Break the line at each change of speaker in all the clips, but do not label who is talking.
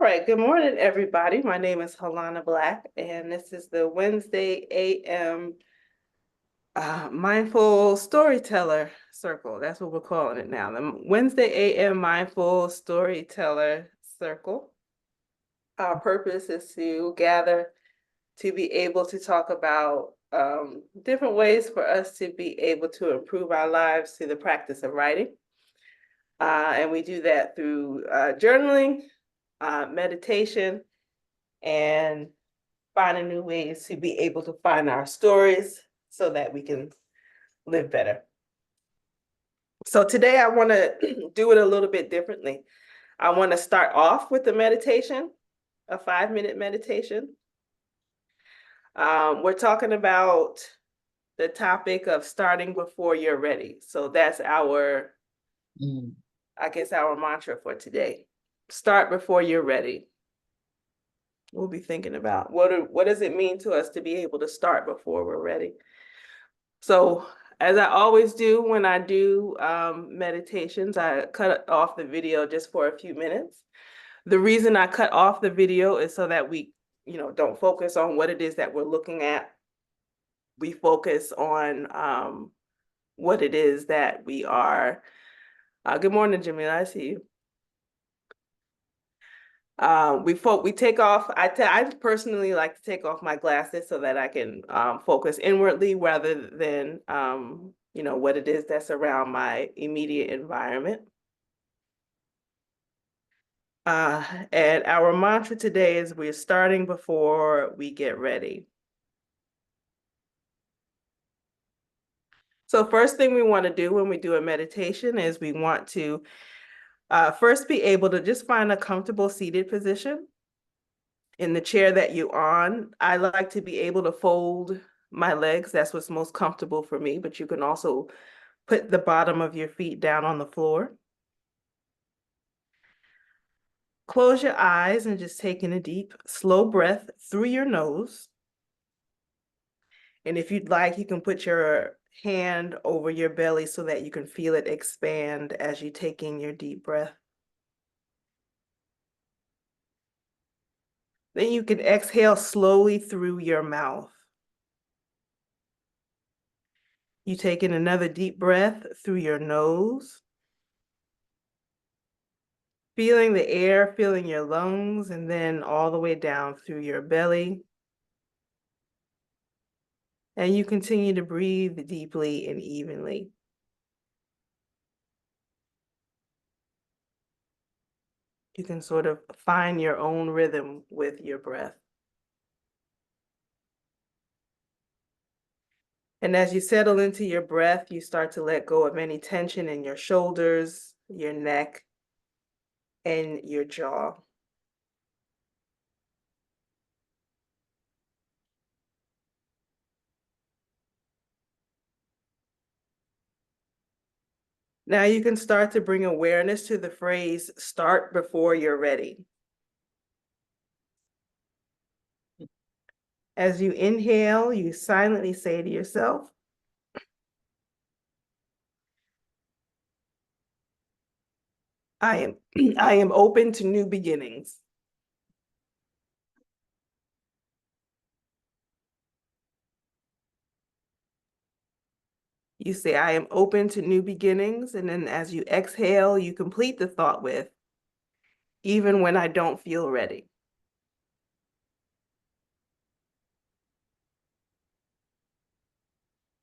right, good morning, everybody. My name is Halona Black, and this is the Wednesday AM Mindful Storyteller Circle. That's what we're calling it now. The Wednesday AM Mindful Storyteller Circle. Our purpose is to gather to be able to talk about different ways for us to be able to improve our lives through the practice of writing. And we do that through journaling, meditation, and finding new ways to be able to find our stories so that we can live better. So today I want to do it a little bit differently. I want to start off with the meditation, a 5-minute meditation. We're talking about the topic of starting before you're ready. So that's our, I guess, our mantra for today. Start before you're ready. We'll be thinking about what does it mean to us to be able to start before we're ready. So as I always do when I do meditations, I cut off the video just for a few minutes. The reason I cut off the video is so that we, don't focus on what it is that we're looking at. We focus on what it is that we are. Good morning, Jamila. I see you. We take off. I personally like to take off my glasses so that I can focus inwardly rather than what it is that's around my immediate environment. And our mantra today is we're starting before we get ready. So first thing we want to do when we do a meditation is we want to first be able to just find a comfortable seated position. In the chair that you're on, I like to be able to fold my legs. That's what's most comfortable for me, but you can also put the bottom of your feet down on the floor. Close your eyes and just take in a deep, slow breath through your nose. And if you'd like, you can put your hand over your belly so that you can feel it expand as you take in your deep breath. Then you can exhale slowly through your mouth. You take in another deep breath through your nose, feeling the air, filling your lungs, and then all the way down through your belly. And you continue to breathe deeply and evenly. You can sort of find your own rhythm with your breath. And as you settle into your breath, you start to let go of any tension in your shoulders, your neck, and your jaw. Now you can start to bring awareness to the phrase, start before you're ready. As you inhale, you silently say to yourself, I am open to new beginnings. You say, I am open to new beginnings. And then as you exhale, you complete the thought with, even when I don't feel ready.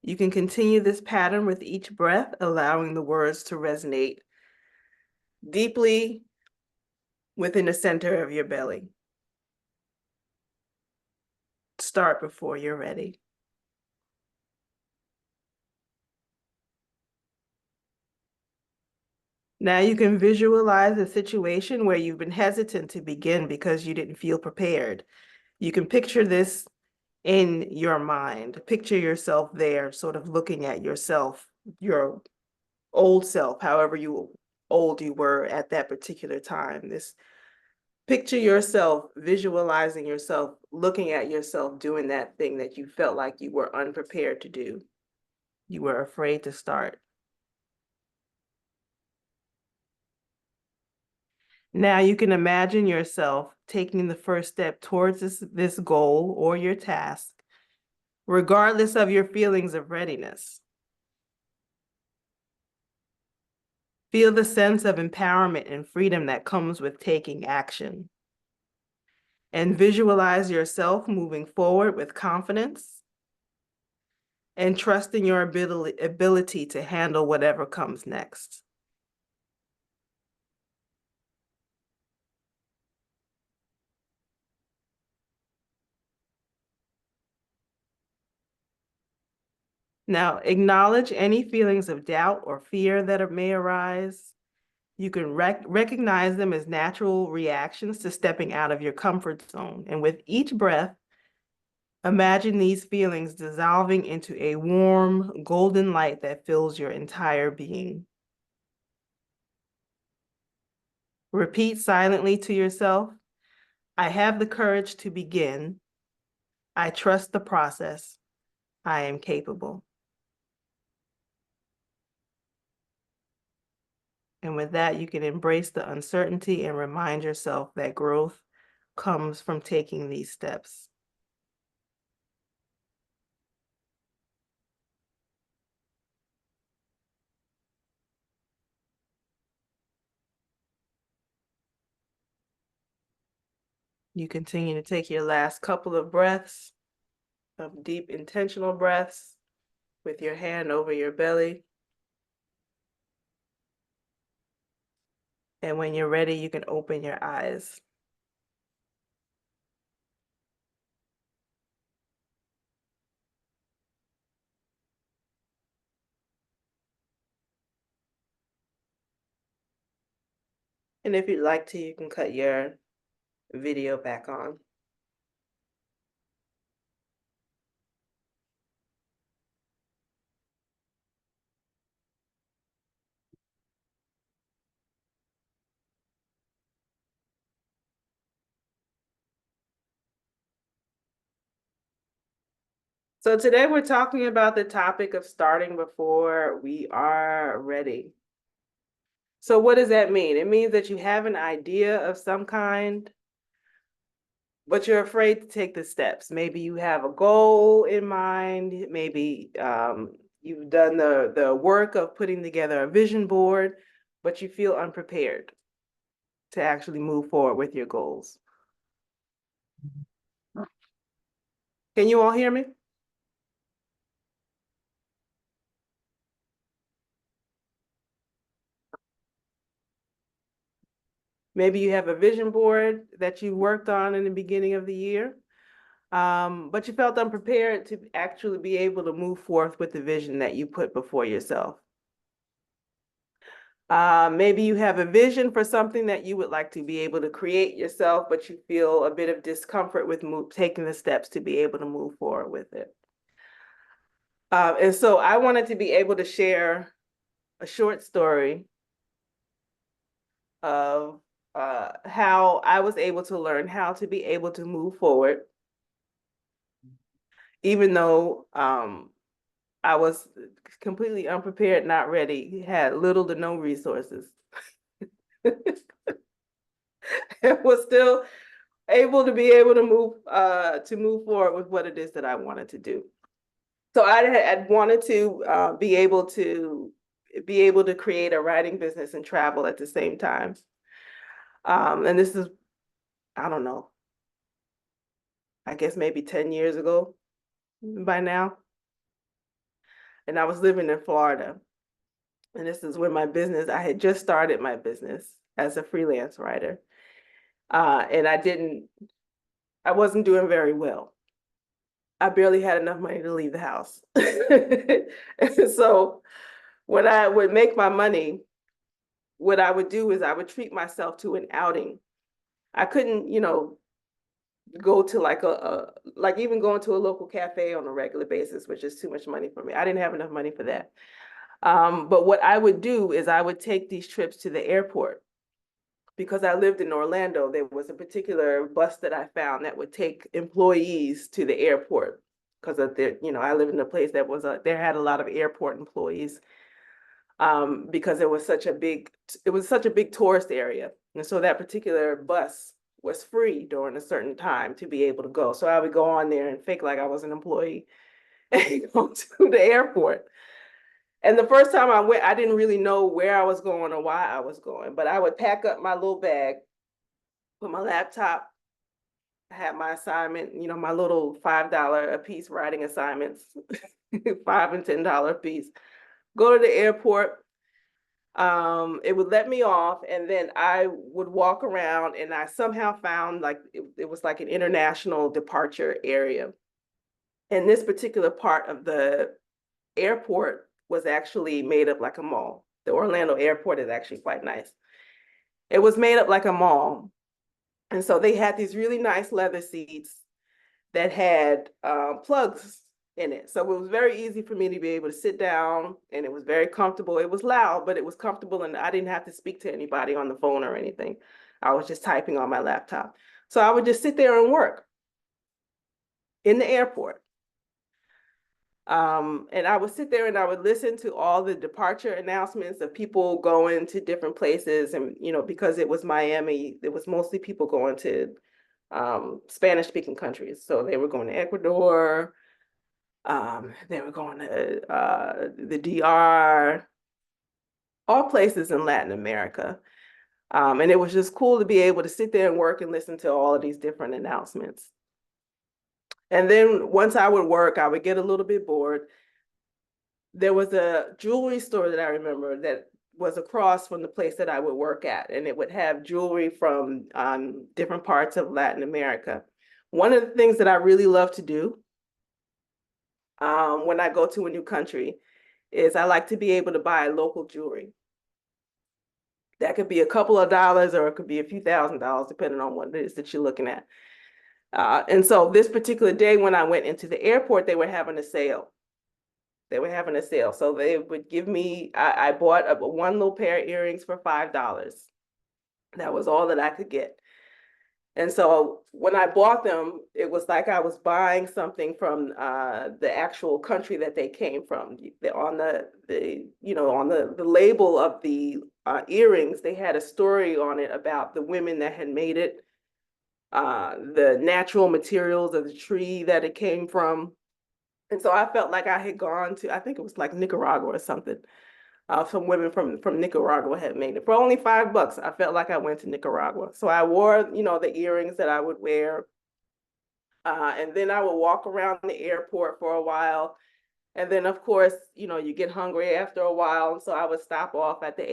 You can continue this pattern with each breath, allowing the words to resonate deeply within the center of your belly. Start before you're ready. Now you can visualize a situation where you've been hesitant to begin because you didn't feel prepared. You can picture this in your mind. Picture yourself there, sort of looking at yourself, your old self, however old you were at that particular time. Picture yourself, visualizing yourself, looking at yourself doing that thing that you felt like you were unprepared to do. You were afraid to start. Now you can imagine yourself taking the first step towards this goal or your task, regardless of your feelings of readiness. Feel the sense of empowerment and freedom that comes with taking action. And visualize yourself moving forward with confidence and trusting your ability to handle whatever comes next. Now, acknowledge any feelings of doubt or fear that may arise. You can recognize them as natural reactions to stepping out of your comfort zone. And with each breath, imagine these feelings dissolving into a warm, golden light that fills your entire being. Repeat silently to yourself, I have the courage to begin. I trust the process. I am capable. And with that, you can embrace the uncertainty and remind yourself that growth comes from taking these steps. You continue to take your last couple of breaths, of deep intentional breaths, with your hand over your belly. And when you're ready, you can open your eyes. And if you'd like to, you can cut your video back on. So today we're talking about the topic of starting before we are ready. So what does that mean? It means that you have an idea of some kind, but you're afraid to take the steps. Maybe you have a goal in mind. Maybe you've done the work of putting together a vision board, but you feel unprepared to actually move forward with your goals. Can you all hear me? Maybe you have a vision board that you worked on in the beginning of the year, but you felt unprepared to actually be able to move forth with the vision that you put before yourself. Maybe you have a vision for something that you would like to be able to create yourself, but you feel a bit of discomfort with taking the steps to be able to move forward with it. And so I wanted to be able to share a short story of how I was able to learn how to be able to move forward, even though I was completely unprepared, not ready, had little to no resources. And was still able to be able to move forward with what it is that I wanted to do. So I had wanted to be able to create a writing business and travel at the same time. And this is, I don't know, I guess maybe 10 years ago by now. And I was living in Florida. And this is when I had just started my business as a freelance writer. And I wasn't doing very well. I barely had enough money to leave the house. And so when I would make my money, what I would do is I would treat myself to an outing. I couldn't, go to like even going to a local cafe on a regular basis, which is too much money for me. I didn't have enough money for that. But what I would do is I would take these trips to the airport. Because I lived in Orlando, there was a particular bus that I found that would take employees to the airport. Because I live in a place that there had a lot of airport employees. because it was such a big tourist area. And so that particular bus was free during a certain time to be able to go. So I would go on there and fake like I was an employee and go to the airport. And the first time I went, I didn't really know where I was going or why I was going, but I would pack up my little bag, put my laptop, I had my assignment, my little $5 a piece writing assignments, $5 and $10 a piece. Go to the airport. It would let me off, and then I would walk around, and I somehow found like it was like an international departure area. And this particular part of the airport was actually made up like a mall. The Orlando airport is actually quite nice. It was made up like a mall. And so they had these really nice leather seats that had plugs in it. So it was very easy for me to be able to sit down, and it was very comfortable. It was loud, but it was comfortable, and I didn't have to speak to anybody on the phone or anything. I was just typing on my laptop. So I would just sit there and work in the airport. And I would sit there and I would listen to all the departure announcements of people going to different places. And, because it was Miami, it was mostly people going to Spanish speaking countries. So they were going to Ecuador, they were going to the DR, all places in Latin America. And it was just cool to be able to sit there and work and listen to all of these different announcements. And then once I would work, I would get a little bit bored. There was a jewelry store that I remember that was across from the place that I would work at, and it would have jewelry from different parts of Latin America. One of the things that I really love to do when I go to a new country is I like to be able to buy local jewelry. That could be a couple of dollars, or it could be a few $1,000s, depending on what it is that you're looking at. And so this particular day when I went into the airport, they were having a sale. So they would give me, I bought one little pair of earrings for $5. That was all that I could get. And so when I bought them, it was like I was buying something from the actual country that they came from. On the label of the earrings, they had a story on it about the women that had made it, the natural materials of the tree that it came from. And so I felt like I had gone to, I think it was like Nicaragua or something. Some women from Nicaragua had made it for only $5. I felt like I went to Nicaragua. So I wore, the earrings that I would wear. And then I would walk around the airport for a while. And then, of course, you get hungry after a while. And so I would stop off at the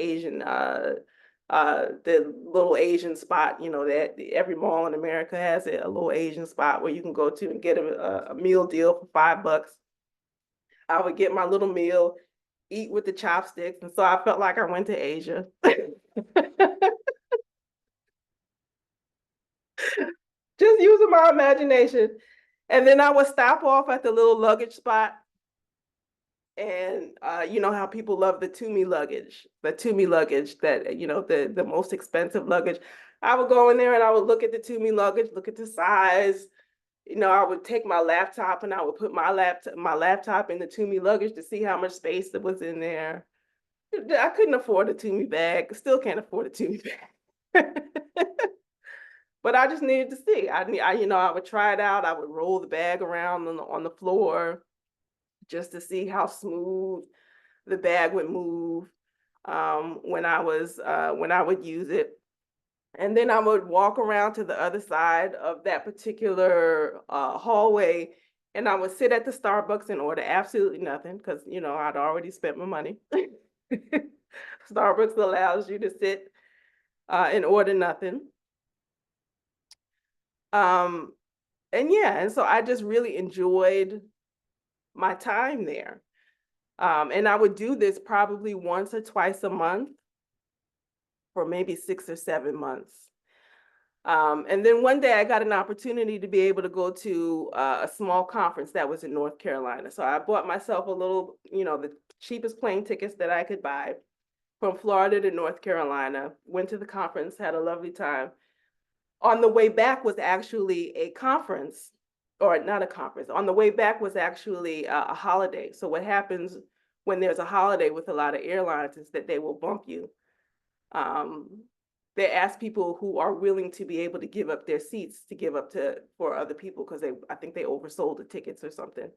little Asian spot, that every mall in America has a little Asian spot where you can go to and get a meal deal for $5. I would get my little meal, eat with the chopsticks. And so I felt like I went to Asia. Just using my imagination. And then I would stop off at the little luggage spot. And you know how people love the Toomey luggage, that, the most expensive luggage. I would go in there and I would look at the Toomey luggage, look at the size. I would take my laptop and I would put my laptop in the Toomey luggage to see how much space that was in there. I couldn't afford a Toomey bag. Still can't afford a Toomey bag. But I just needed to see. I would try it out. I would roll the bag around on the floor just to see how smooth the bag would move when I would use it. And then I would walk around to the other side of that particular hallway, and I would sit at the Starbucks and order absolutely nothing because, I'd already spent my money. Starbucks allows you to sit and order nothing. And so I just really enjoyed my time there. And I would do this probably once or twice a month for maybe 6 or 7 months. And then one day I got an opportunity to be able to go to a small conference that was in North Carolina. So I bought myself a little, the cheapest plane tickets that I could buy from Florida to North Carolina, went to the conference, had a lovely time. On the way back was actually a conference, or not a conference. On the way back was actually a holiday. So what happens when there's a holiday with a lot of airlines is that they will bump you. They ask people who are willing to be able to give up their seats to give up to for other people because I think they oversold the tickets or something.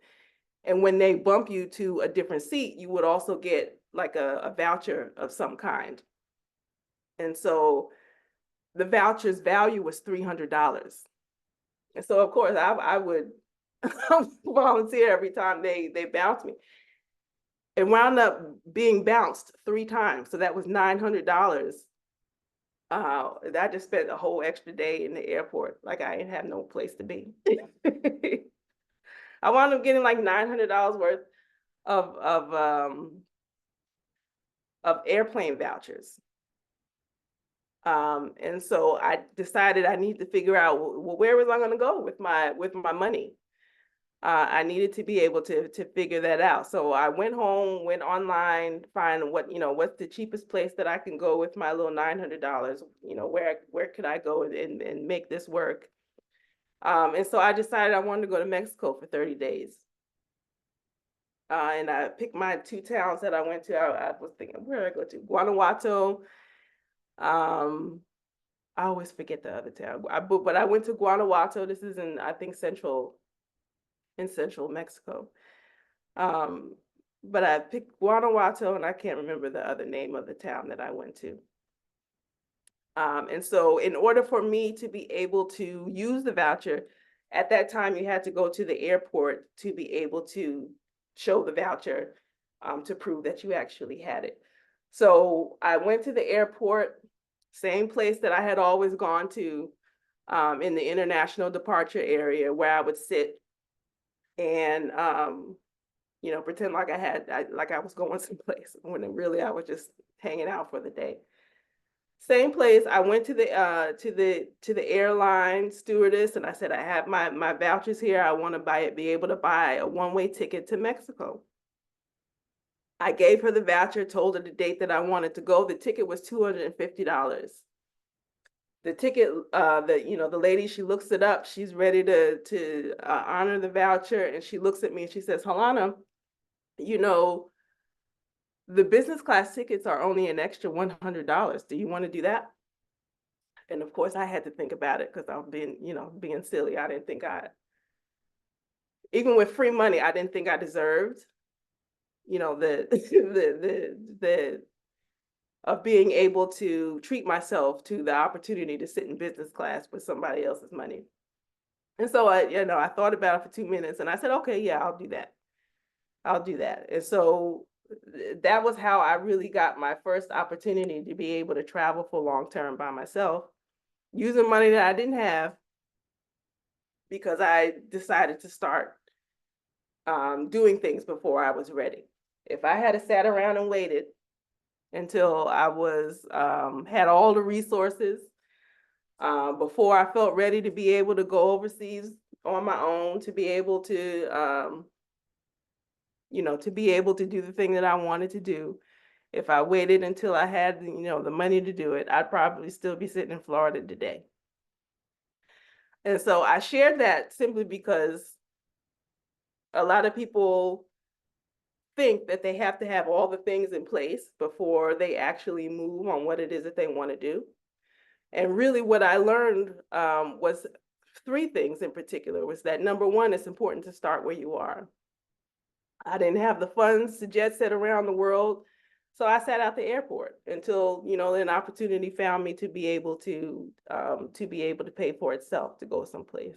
And when they bump you to a different seat, you would also get like a voucher of some kind. And so the voucher's value was $300. And so of course I would volunteer every time they bounce me. It wound up being bounced 3 times. So that was $900. I just spent a whole extra day in the airport. Like I didn't have no place to be. I wound up getting like $900 worth of airplane vouchers. And so I decided I need to figure out, well, where was I going to go with my money? I needed to be able to figure that out. So I went home, went online, find what's the cheapest place that I can go with my little $900. Where could I go and make this work? And so I decided I wanted to go to Mexico for 30 days. And I picked my 2 towns that I went to. I was thinking, where did I go to? Guanajuato. I always forget the other town. But I went to Guanajuato. This is I think central Mexico. But I picked Guanajuato, and I can't remember the other name of the town that I went to. And so in order for me to be able to use the voucher, at that time you had to go to the airport to be able to show the voucher to prove that you actually had it. So I went to the airport, same place that I had always gone to in the international departure area, where I would sit and pretend like I was going someplace when really I was just hanging out for the day. Same place. I went to the airline stewardess and I said, I have my vouchers here. I want to be able to buy a one-way ticket to Mexico. I gave her the voucher, told her the date that I wanted to go. The ticket was $250. The ticket, the lady, she looks it up. She's ready to honor the voucher, and she looks at me and she says, Halona, the business class tickets are only an extra $100. Do you want to do that? And of course, I had to think about it because I was being silly. I didn't think even with free money, I didn't think I deserved, the of being able to treat myself to the opportunity to sit in business class with somebody else's money. And so I thought about it for 2 minutes and I said, okay, yeah, I'll do that. And so that was how I really got my first opportunity to be able to travel for long-term by myself, using money that I didn't have because I decided to start doing things before I was ready. If I had sat around and waited until I was had all the resources before I felt ready to be able to go overseas on my own, to be able to to be able to do the thing that I wanted to do. If I waited until I had the money to do it, I'd probably still be sitting in Florida today. And so I shared that simply because a lot of people think that they have to have all the things in place before they actually move on what it is that they want to do. And really what I learned was 3 things in particular. Was that number 1, it's important to start where you are. I didn't have the funds to jet set around the world, so I sat out the airport until an opportunity found me to be able to pay for itself to go someplace.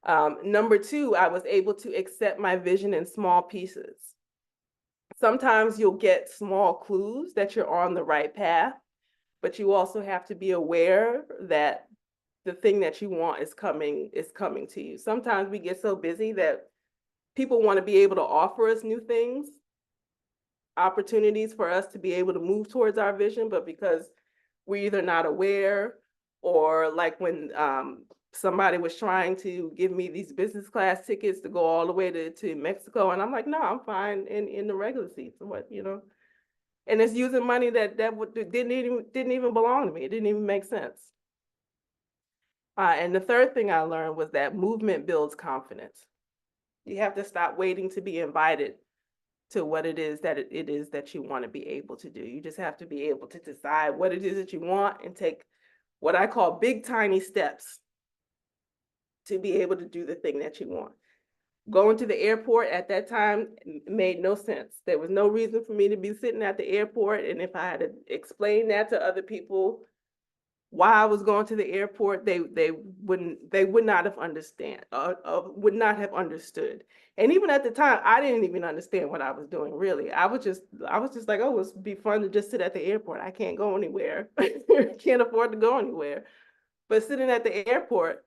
Number 2, I was able to accept my vision in small pieces. Sometimes you'll get small clues that you're on the right path, but you also have to be aware that the thing that you want is coming to you. Sometimes we get so busy that people want to be able to offer us new things, opportunities for us to be able to move towards our vision, but because we're either not aware, or like when somebody was trying to give me these business class tickets to go all the way to Mexico, and I'm like, no, I'm fine in the regular seats. What, and it's using money that didn't even belong to me. It didn't even make sense. And the third thing I learned was that movement builds confidence. You have to stop waiting to be invited to what it is that it is that you want to be able to do. You just have to be able to decide what it is that you want and take what I call big, tiny steps to be able to do the thing that you want. Going to the airport at that time made no sense. There was no reason for me to be sitting at the airport. And if I had to explain that to other people, why I was going to the airport, they would not have would not have understood. And even at the time, I didn't even understand what I was doing, really. I was just like, oh, it's be fun to just sit at the airport. I can't go anywhere. Can't afford to go anywhere. But sitting at the airport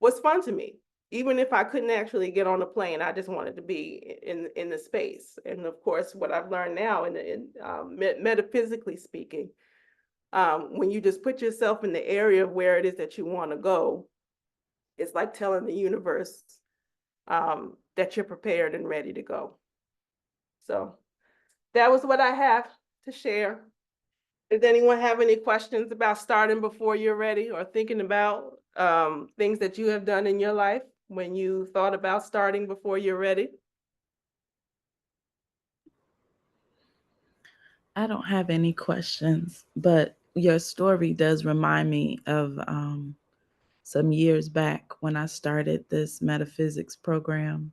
was fun to me. Even if I couldn't actually get on a plane, I just wanted to be in the space. And of course, what I've learned now, metaphysically speaking, when you just put yourself in the area of where it is that you want to go, it's like telling the universe that you're prepared and ready to go. So that was what I have to share. Does anyone have any questions about starting before you're ready, or thinking about things that you have done in your life when you thought about starting before you're ready?
I don't have any questions, but your story does remind me of some years back when I started this metaphysics program.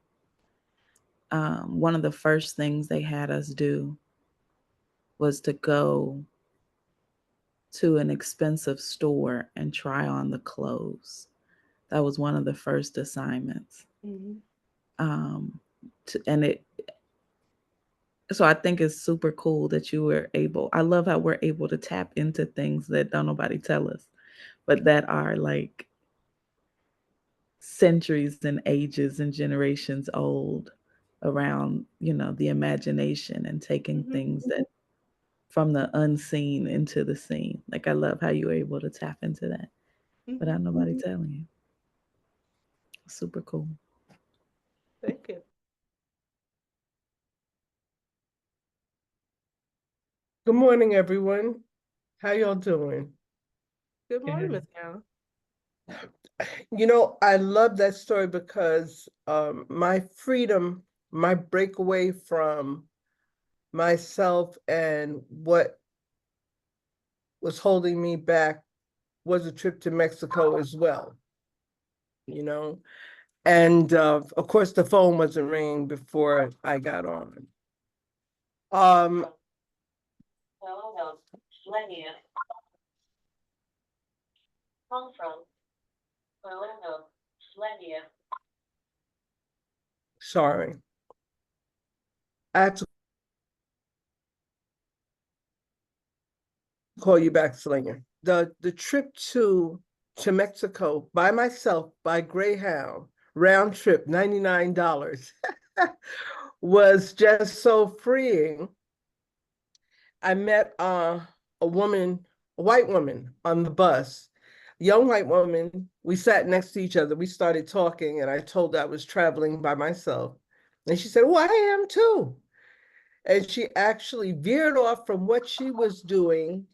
One of the first things they had us do was to go to an expensive store and try on the clothes. That was one of the first assignments.
Mm-hmm.
Um, and it, so I think it's super cool that you were able. I love how we're able to tap into things that don't nobody tell us, but that are like centuries and ages and generations old around, the imagination and taking
Mm-hmm.
things that from the unseen into the seen. Like I love how you were able to tap into that
Mm-hmm.
without nobody telling you. Super cool.
Thank you.
Good morning, everyone. How y'all doing?
Good morning, Ms. Allen.
I love that story because my freedom, my breakaway from myself and what was holding me back was a trip to Mexico as well, you know. And of course, the phone wasn't ringing before I got on. Sorry. I have to call you back, Slinger. The trip to Mexico by myself by Greyhound, round trip, $99, was just so freeing. I met a woman, a white woman on the bus, a young white woman. We sat next to each other. We started talking, and I told her I was traveling by myself. And she said, "Well, I am too." And she actually veered off from what she was doing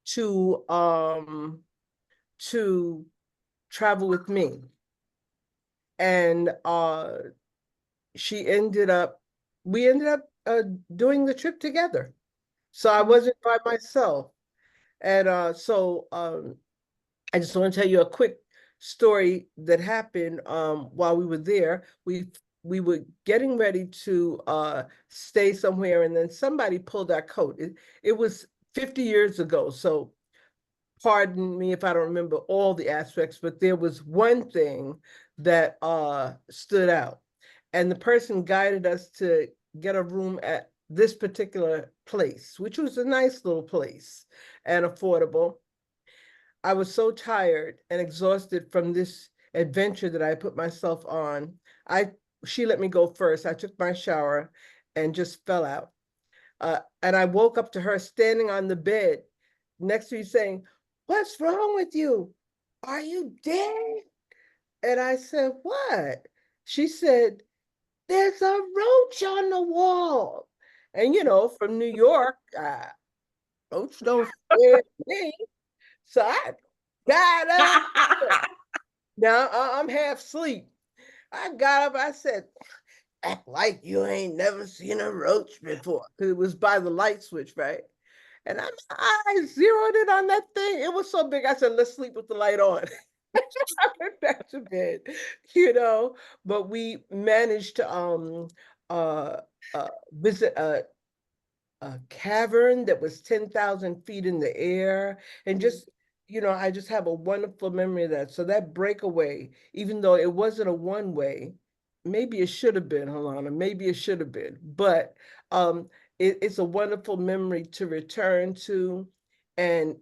to to travel with me. And we ended up doing the trip together. So I wasn't by myself. And I just want to tell you a quick story that happened while we were there. We were getting ready to stay somewhere, and then somebody pulled our coat. It was 50 years ago, so pardon me if I don't remember all the aspects, but there was one thing that stood out. And the person guided us to get a room at this particular place, which was a nice little place and affordable. I was so tired and exhausted from this adventure that I put myself on. She let me go first. I took my shower and just fell out. And I woke up to her standing on the bed next to me saying, "What's wrong with you? Are you dead?" And I said, "What?" She said, "There's a roach on the wall." And from New York, roach don't scare me. So I got up. Now I'm half asleep. I got up. I said, act like you ain't never seen a roach before. Because it was by the light switch, right? And I zeroed in on that thing. It was so big. I said, let's sleep with the light on. I went back to bed, but we managed to uh visit a cavern that was 10,000 feet in the air. And just, I just have a wonderful memory of that. So that breakaway, even though it wasn't a one-way, maybe it should have been, Halona, maybe it should have been, but it's a wonderful memory to return to. And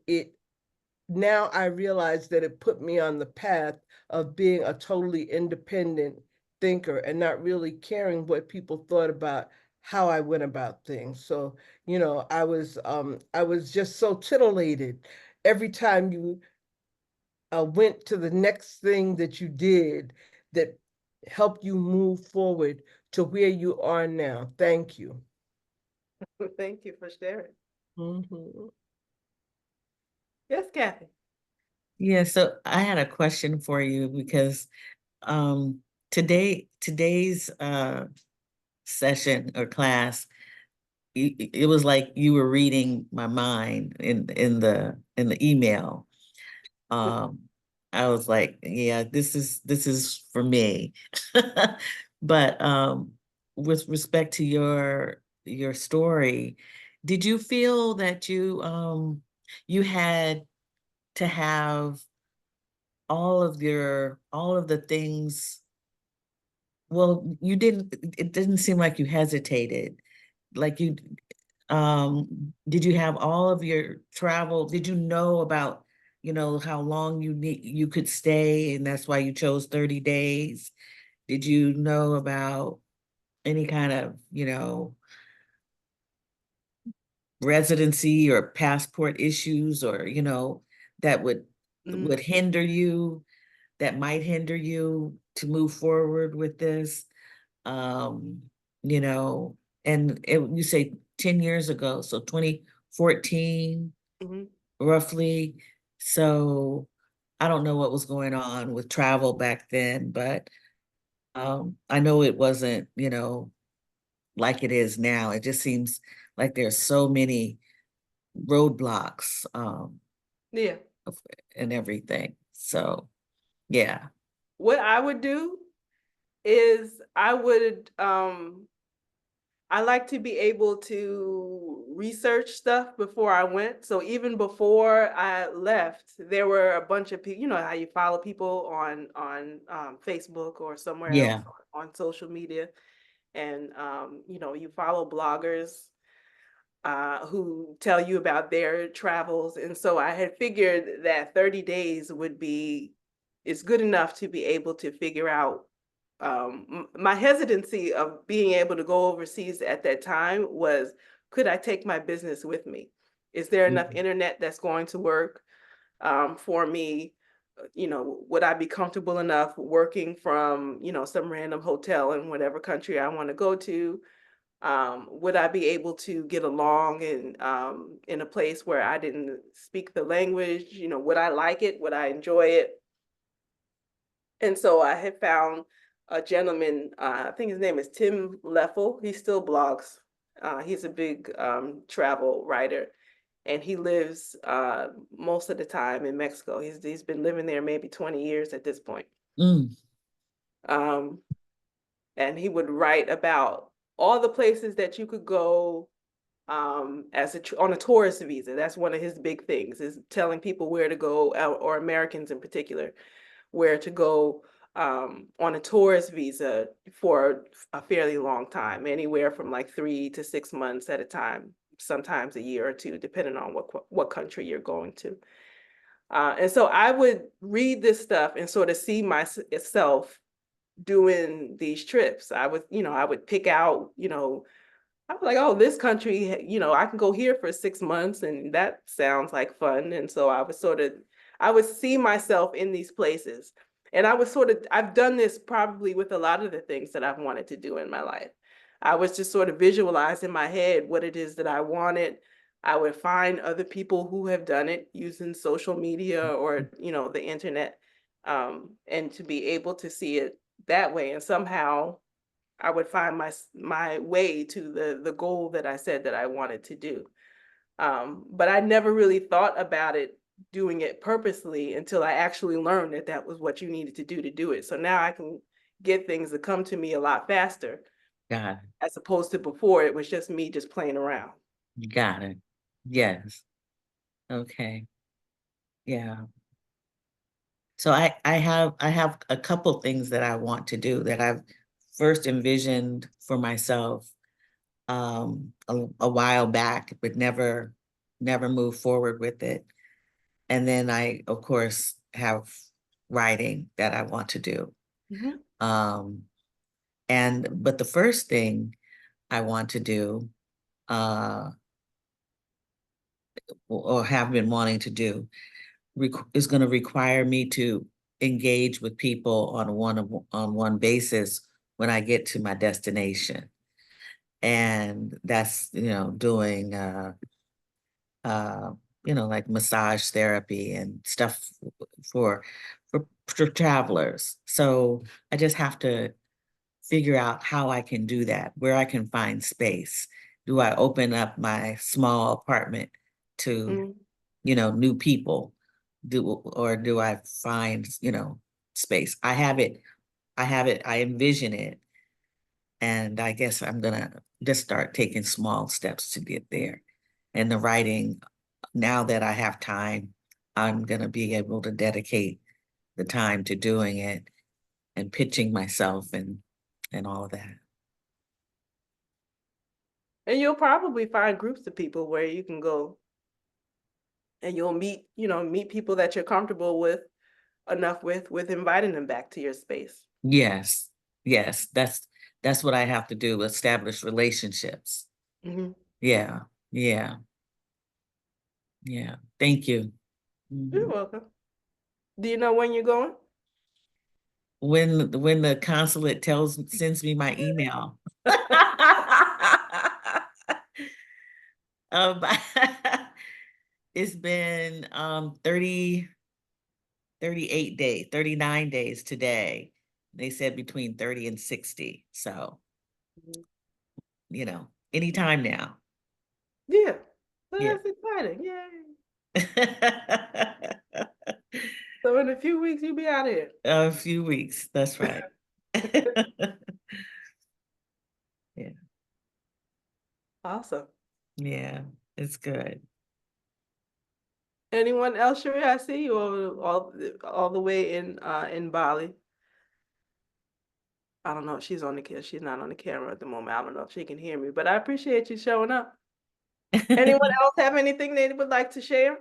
now I realize that it put me on the path of being a totally independent thinker and not really caring what people thought about how I went about things. So, I was just so titillated every time you went to the next thing that you did that helped you move forward to where you are now. Thank you.
Thank you for sharing.
Mhm.
Yes, Kathy.
Yeah, so I had a question for you because today's session or class, it was like you were reading my mind in the email. I was like, yeah, this is for me. But with respect to your story, did you feel that you had to have all of the things? Well, it didn't seem like you hesitated. Like did you have all of your travel? Did you know about, how long you could stay, and that's why you chose 30 days? Did you know about any kind of, residency or passport issues, or, that would hinder you, that might hinder you to move forward with this? Um, and you say 10 years ago, so 2014, roughly. So I don't know what was going on with travel back then, but I know it wasn't, like it is now. It just seems like there's so many roadblocks
Yeah.
and everything. So yeah.
What I would do is I like to be able to research stuff before I went. So even before I left, there were a bunch of people, you know how you follow people on Facebook or somewhere else
Yeah.
on social media. And you follow bloggers who tell you about their travels. And so I had figured that 30 days is good enough to be able to figure out. My hesitancy of being able to go overseas at that time was, could I take my business with me? Is there enough internet that's going to work for me? Would I be comfortable enough working from, some random hotel in whatever country I want to go to? Would I be able to get along in a place where I didn't speak the language? Would I like it? Would I enjoy it? And so I had found a gentleman, I think his name is Tim Leffel. He still blogs. He's a big travel writer, and he lives most of the time in Mexico. He's been living there maybe 20 years at this point.
Mm.
And he would write about all the places that you could go on a tourist visa. That's one of his big things, is telling people where to go, or Americans in particular, where to go on a tourist visa for a fairly long time, anywhere from like 3 to 6 months at a time, sometimes a year or two, depending on what country you're going to. And so I would read this stuff and sort of see myself doing these trips. I would pick out, I was like, oh, this country, I can go here for 6 months, and that sounds like fun. And so I would see myself in these places. And I've done this probably with a lot of the things that I've wanted to do in my life. I was just sort of visualizing in my head what it is that I wanted. I would find other people who have done it using social media or, the internet, and to be able to see it that way. And somehow I would find my way to the goal that I said that I wanted to do. But I never really thought about it, doing it purposely, until I actually learned that that was what you needed to do it. So now I can get things to come to me a lot faster,
Got
as opposed to before it was just me just playing around.
it. Got it. Yes. Okay. Yeah. So I have a couple things that I want to do that I've first envisioned for myself a while back, but never moved forward with it. And then I, of course, have writing that I want to do.
Mhm.
But the first thing I want to do, or have been wanting to do, is going to require me to engage with people on a one-on-one basis when I get to my destination. And that's, doing, like massage therapy and stuff for, for travelers. So I just have to figure out how I can do that, where I can find space. Do I open up my small apartment to,
Mhm.
New people? Or do I find, space? I envision it. And I guess I'm gonna just start taking small steps to get there. And the writing, now that I have time, I'm gonna be able to dedicate the time to doing it and pitching myself and all of that.
And you'll probably find groups of people where you can go and you'll meet people that you're comfortable with enough with inviting them back to your space.
Yes, yes, that's what I have to do, establish relationships.
Mhm.
Yeah, yeah, yeah. Thank you.
You're
Mhm.
welcome. Do you know when you're going?
When the consulate sends me my email. Um, it's been 38 days, 39 days today. They said between 30 and 60. So,
Mhm.
anytime now.
Yeah. Well,
Yeah.
that's exciting. Yay. So in a few weeks, you'll be out here.
A few weeks. That's right. Yeah.
Awesome.
Yeah. It's good.
Anyone else, Sheree? I see you all the way in Bali. I don't know if she's on the camera. She's not on the camera at the moment. I don't know if she can hear me, but I appreciate you showing up. Anyone else have anything they would like to share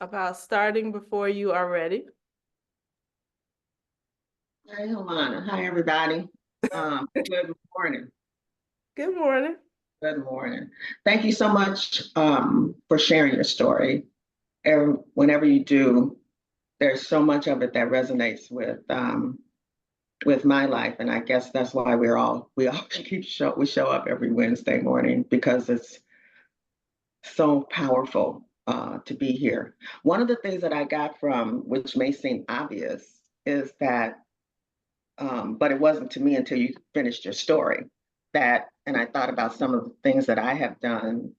about starting before you are ready?
Hi, Halona. Hi, everybody. Good morning.
Good morning.
Good morning. Thank you so much for sharing your story. And whenever you do, there's so much of it that resonates with my life, and I guess that's why we all we show up every Wednesday morning, because it's so powerful to be here. One of the things that I got from, which may seem obvious, is that but it wasn't to me until you finished your story, and I thought about some of the things that I have done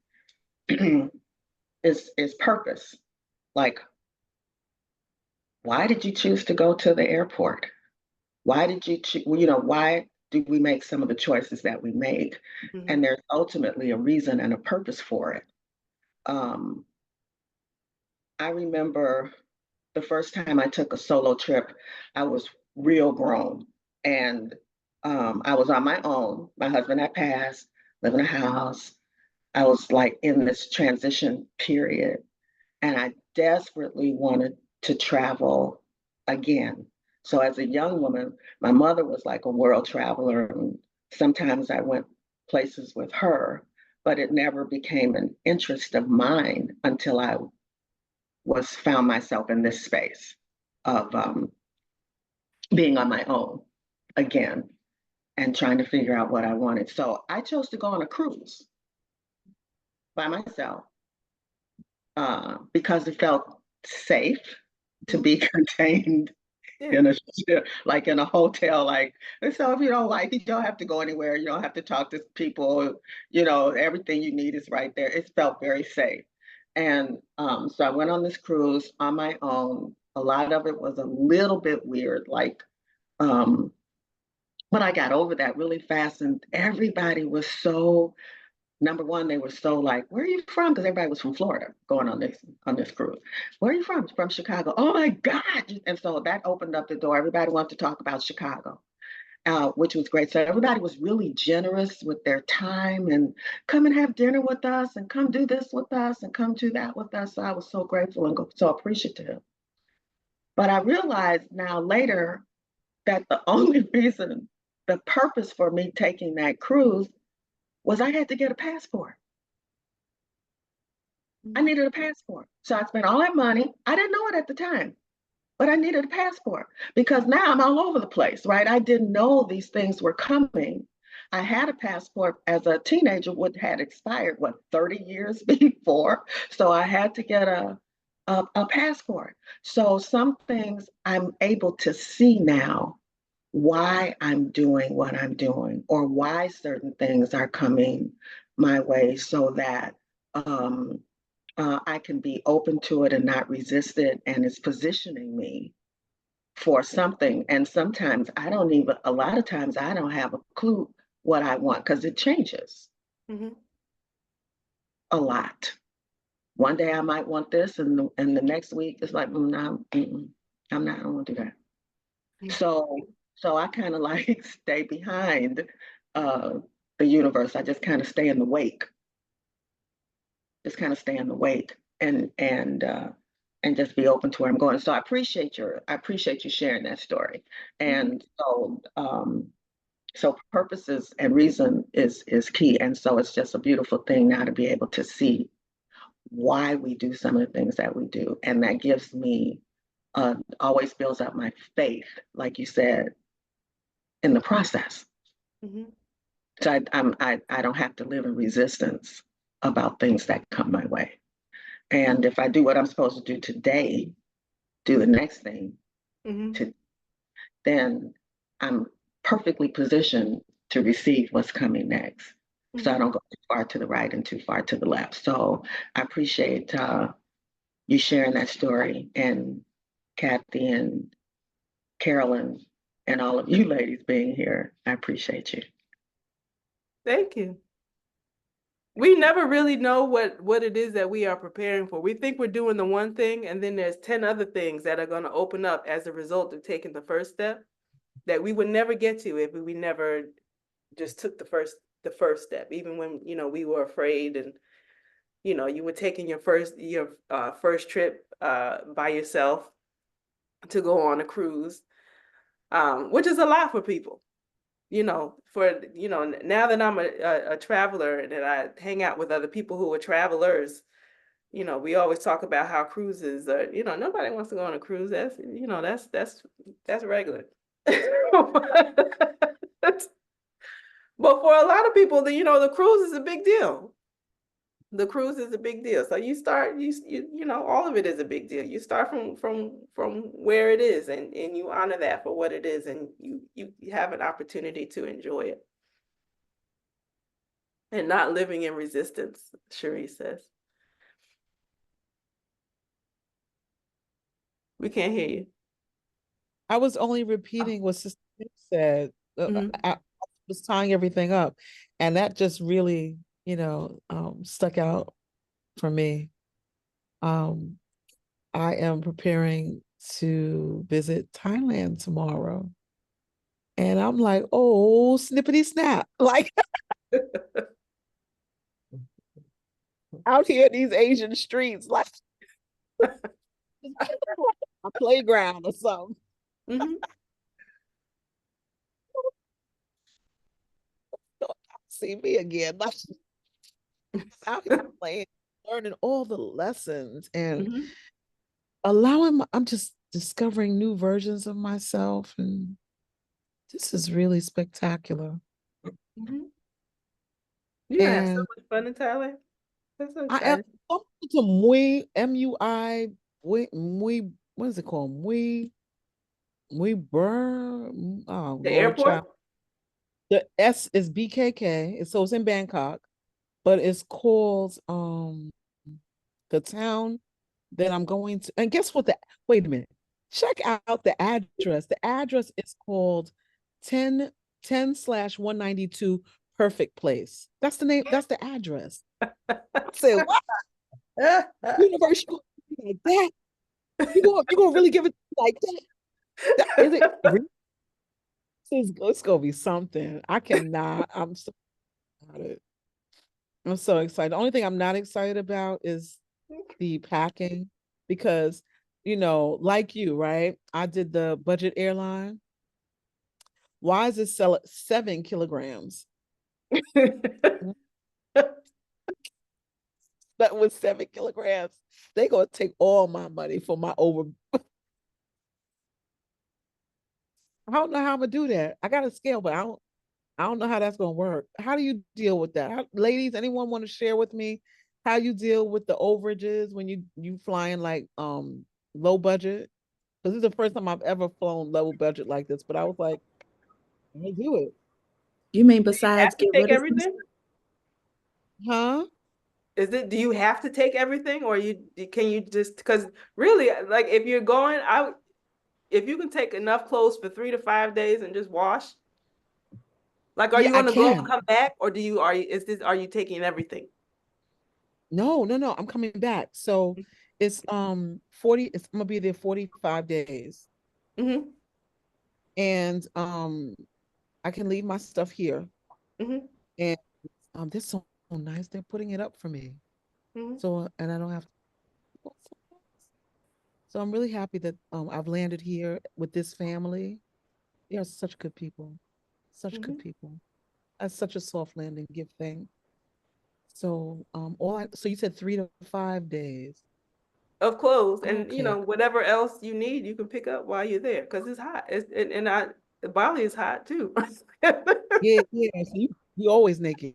is purpose. Like, why did you choose to go to the airport? Why did you choose, why do we make some of the choices that we make? And
Mhm.
there's ultimately a reason and a purpose for it. Um, I remember the first time I took a solo trip, I was real grown. And I was on my own. My husband had passed, living in a house. I was like in this transition period. And I desperately wanted to travel again. So as a young woman, my mother was like a world traveler. And sometimes I went places with her, but it never became an interest of mine until I found myself in this space of being on my own again and trying to figure out what I wanted. So I chose to go on a cruise by myself because it felt safe to be contained
Yeah.
in a like in a hotel, like, and so if you don't like it, you don't have to go anywhere. You don't have to talk to people. You know, everything you need is right there. It felt very safe. And so I went on this cruise on my own. A lot of it was a little bit weird, like, but I got over that really fast. And everybody was so, number one, they were so like, "Where are you from?" Because everybody was from Florida going on this cruise. "Where are you from?" "From Chicago." "Oh my God!" And so that opened up the door. Everybody wanted to talk about Chicago, which was great. So everybody was really generous with their time and come and have dinner with us and come do this with us and come do that with us. So I was so grateful and so appreciative. But I realized now later that the only reason, the purpose for me taking that cruise was I had to get a passport. I needed a passport. So I spent all that money. I didn't know it at the time, but I needed a passport because now I'm all over the place, right? I didn't know these things were coming. I had a passport as a teenager, what had expired, 30 years before. So I had to get a passport. So some things I'm able to see now why I'm doing what I'm doing or why certain things are coming my way so that I can be open to it and not resist it. And it's positioning me for something. And sometimes I don't even, a lot of times I don't have a clue what I want because it changes a lot. One day I might want this, and the next week it's like, no, I'm not, I don't want to do that. So I kind of like stay behind uh, the universe. I just kind of stay in the wake. Just kind of stay in the wake and just be open to where I'm going. So I appreciate you sharing that story. And so purposes and reason is key. And so it's just a beautiful thing now to be able to see why we do some of the things that we do. And that gives me always builds up my faith, like you said, in the process. So I don't have to live in resistance about things that come my way. And if I do what I'm supposed to do today, do the next thing, then I'm perfectly positioned to receive what's coming next. So I don't go too far to the right and too far to the left. So I appreciate you sharing that story, and Kathy and Carolyn and all of you ladies being here. I appreciate you.
Thank you. We never really know what it is that we are preparing for. We think we're doing the one thing, and then there's 10 other things that are going to open up as a result of taking the first step that we would never get to if we never just took the first step, even when, we were afraid, and, you were taking your first trip by yourself to go on a cruise, which is a lot for people. Now that I'm a traveler and that I hang out with other people who are travelers, we always talk about how cruises are, nobody wants to go on a cruise. That's regular. But for a lot of people, the cruise is a big deal. The cruise is a big deal. So you start, all of it is a big deal. You start from where it is, and you honor that for what it is, and you have an opportunity to enjoy it. And not living in resistance, Cherie says. We can't hear you.
I was only repeating what Sister said. I was tying everything up, and that just really, stuck out for me. I am preparing to visit Thailand tomorrow, and I'm like, oh, snippity snap, like out here in these Asian streets, like a playground or something. See me again, like out here playing, learning all the lessons and I'm just discovering new versions of myself, and this is really spectacular.
You're gonna have so much fun in Thailand. That's so exciting.
I am to Mui, MUI, Mui, what is it called? Mui, We burn. Oh
The
Lord,
airport?
child. The S is BKK. So it's in Bangkok, but it's called the town that I'm going to. And guess what? Wait a minute. Check out the address. The address is called 10/192 Perfect Place. That's the name. That's the address. I said, what? Universe, you gonna do me like that? You gonna really give it like that? Is it really? It's gonna be something. I cannot. I'm so excited. I'm so excited. The only thing I'm not excited about is the packing because, like you, right? I did the budget airline. Why is it sell at 7 kilograms? That was 7 kilograms. They gonna take all my money for my over. I don't know how I'm gonna do that. I got a scale, but I don't know how that's gonna work. How do you deal with that? Ladies, anyone want to share with me how you deal with the overages when you flying like low budget? Because this is the first time I've ever flown low budget like this, but I was like, I'm gonna do it.
You mean
Do you
besides
have to
get
take
rid of some
everything?
Huh?
Do you have to take everything, or can you just, because really, like, if you're going out, if you can take enough clothes for 3 to 5 days and just wash, like, are
Yeah,
you
I
gonna go and
can.
come back, or are you taking everything?
No, no, no. I'm coming back. So it's 40, I'm gonna be there 45 days.
Mm-hmm.
And I can leave my stuff here.
Mm-hmm.
And this is so nice. They're putting it up for me.
Mm-hmm.
So and I don't have to. So I'm really happy that I've landed here with this family. They are such good people. Such
Mm-hmm.
good people. That's such a soft landing. Give thanks. So so you said 3 to 5 days.
Of clothes, and
Okay.
whatever else you need, you can pick up while you're there, because it's hot. Bali is hot too.
Yeah, yeah. So you always naked.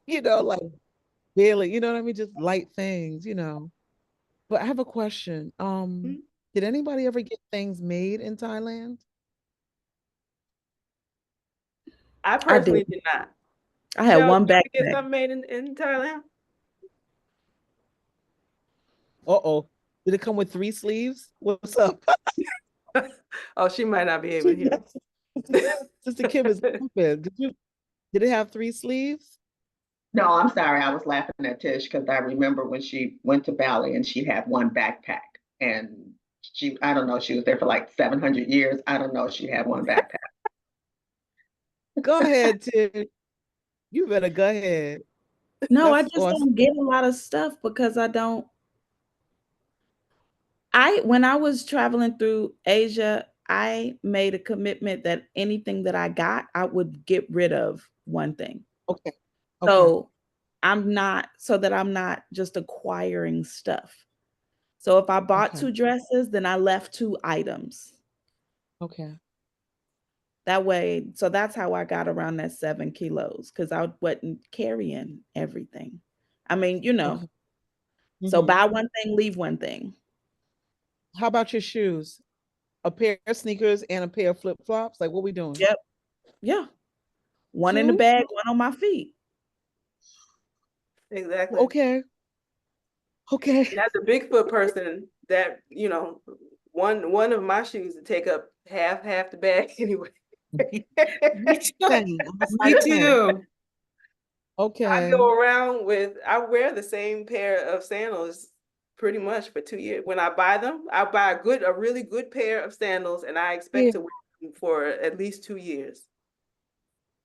Like barely, you know what I mean? Just light things. But I have a question. Did anybody ever get things made in Thailand?
I
I did.
personally did not.
I had
Joe,
one
did you get
backpack.
something made in Thailand?
Uh-oh. Did it come with 3 sleeves? What's up?
Oh, she might not be able to hear
Sister Kim is
me.
open. Did it have 3 sleeves?
No, I'm sorry. I was laughing at Tish because I remember when she went to Bali and she had one backpack and I don't know, she was there for like 700 years. I don't know. She had one backpack.
Go ahead, Tim. You better go ahead.
No, I
That's
just
awesome.
don't get a lot of stuff because when I was traveling through Asia, I made a commitment that anything that I got, I would get rid of one thing.
Okay. Okay.
So that I'm not just acquiring stuff. So if I bought
Okay.
2 dresses, then I left 2 items.
Okay.
That way, so that's how I got around that 7 kilos, because I wasn't carrying everything. I mean,
Okay.
so
Mhm.
buy one thing, leave one thing.
How about your shoes? A pair of sneakers and a pair of flip-flops? Like, what we doing?
Yep. Yeah. One in the
2?
bag, one on my feet.
Exactly.
Okay. Okay.
And as a Bigfoot person, that one of my shoes to take up half the bag anyway.
Me too.
Same. I'm the
Me
same.
too.
Okay.
I wear the same pair of sandals pretty much for 2 years. When I buy them, I buy a really good pair of sandals, and I expect
Yeah.
to wear them for at least 2 years.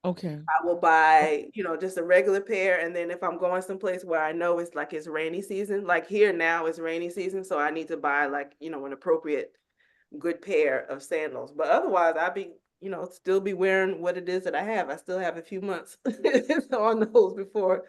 Okay.
I will buy, just a regular pair. And then if I'm going someplace where I know it's rainy season, like here now it's rainy season, so I need to buy an appropriate good pair of sandals. But otherwise I'd be, still be wearing what it is that I have. I still have a few months on those before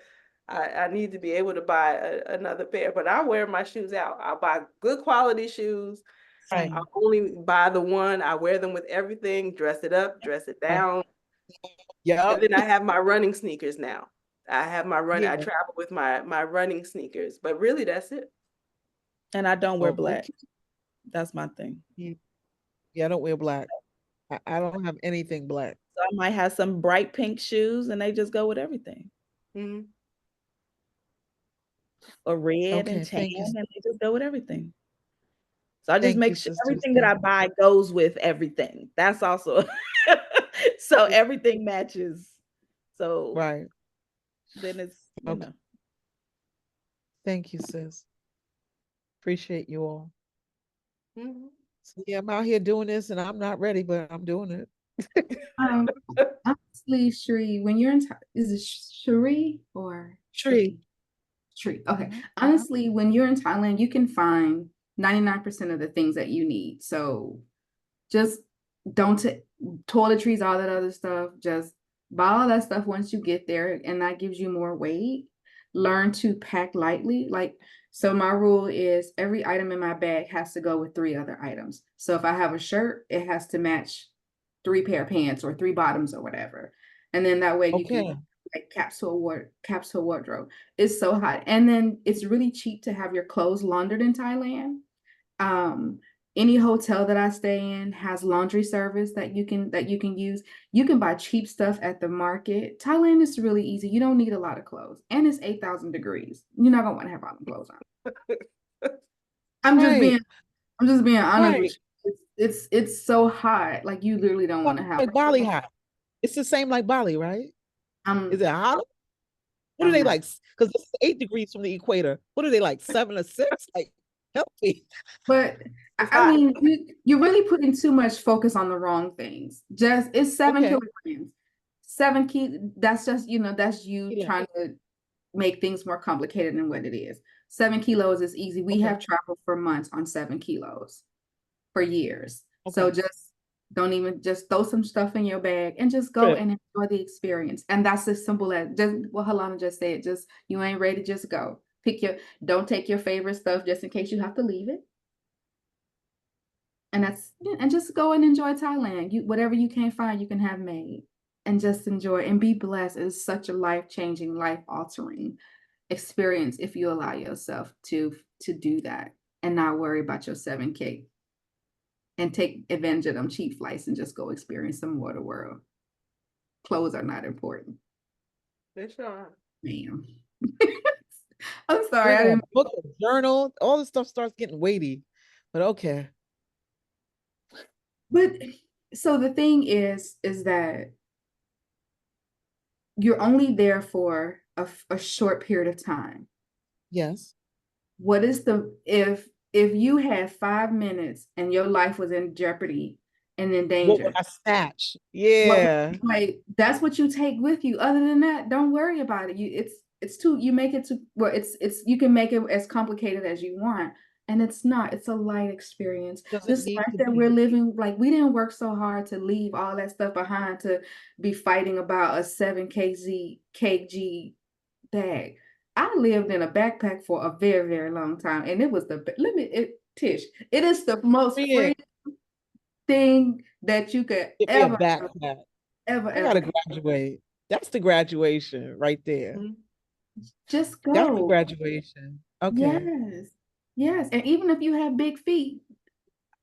I need to be able to buy another pair. But I wear my shoes out. I'll buy good quality shoes.
Right.
I'll only buy the one. I wear them with everything, dress it up, dress it down. And
Yep.
then I have my running sneakers now. I
Yeah.
travel with my running sneakers, but really that's it.
And I don't wear
Oh,
black.
okay.
That's my thing.
Yeah. Yeah, I don't wear black. I don't have anything black.
So I might have some bright pink shoes and they just go with everything.
Mhm.
Or red and
Okay,
tan
thank you.
and they just go with everything. So I just
Thank
make
you,
sure
sisters.
everything that I
Thank you.
buy goes with everything. That's also so everything matches. So
Right.
then it's,
Okay. Thank you, sis. Appreciate you all.
Mhm.
So yeah, I'm out here doing this and I'm not ready, but I'm doing it.
Um, honestly, Shri, when you're in, is it Shri or
Tree.
Shri? Okay.
Mhm.
Honestly, when you're in Thailand, you can find 99% of the things that you need. So just don't take toiletries, all that other stuff. Just buy all that stuff once you get there, and that gives you more weight. Learn to pack lightly. Like, so my rule is every item in my bag has to go with 3 other items. So if I have a shirt, it has to match 3 pair of pants or 3 bottoms or whatever. And then that way you can
Okay.
like capsule wardrobe. It's so hot. And then it's really cheap to have your clothes laundered in Thailand. Um, any hotel that I stay in has laundry service that you can use. You can buy cheap stuff at the market. Thailand is really easy. You don't need a lot of clothes, and it's 8,000 degrees. You're not gonna want to have all the clothes on. I'm just
Right.
being I'm just being honest with
Right.
you. It's so hot. Like you literally don't want to have.
Like Bali hot. It's the same like Bali, right? Is
I'm
it hot? What are
I'm
they
not.
like? Because this is 8 degrees from the equator. What are they like? 7 or 6? Like, help me.
But
It's
I
hot.
mean, you're really putting too much focus on the wrong things. Just it's 7 kilograms. 7 key. That's just that's you
Yeah.
trying to make things more complicated than what it is. 7 kilos is easy. We
Okay.
have traveled for months on 7 kilos for years. So
Okay.
just don't even just throw some stuff in your bag and just go
Trip.
and enjoy the experience. And that's as simple as just what Halana just said. Just you ain't ready, just go. Don't take your favorite stuff just in case you have to leave it. And just go and enjoy Thailand. Whatever you can't find, you can have made. And just enjoy and be blessed. It's such a life-changing, life-altering experience if you allow yourself to do that and not worry about your 7K and take advantage of them cheap flights and just go experience some more of the world. Clothes are not important.
They sure are.
Ma'am. I'm
I
sorry, I
got a
didn't.
book, a journal, all this stuff starts getting weighty. But okay.
But so the thing is that you're only there for a short period of time.
Yes.
What is the if you had 5 minutes and your life was in jeopardy and in
What would
danger,
I snatch?
what
Yeah.
like that's what you take with you. Other than that, don't worry about it. It's too you make it to well, it's you can make it as complicated as you want. And it's not, it's a light experience.
Doesn't
This
need
life
to
that we're
be.
living, like we didn't work so hard to leave all that stuff behind to be fighting about a 7 kg bag. I lived in a backpack for a very, very long time, and it was Tish, it is the most
Yeah.
free thing that you could
Get me a
ever,
backpack.
ever,
I
ever.
gotta graduate. That's the graduation right there.
Mhm.
Just
That's the
go.
graduation. Okay.
Yes, yes, and even if you have big feet,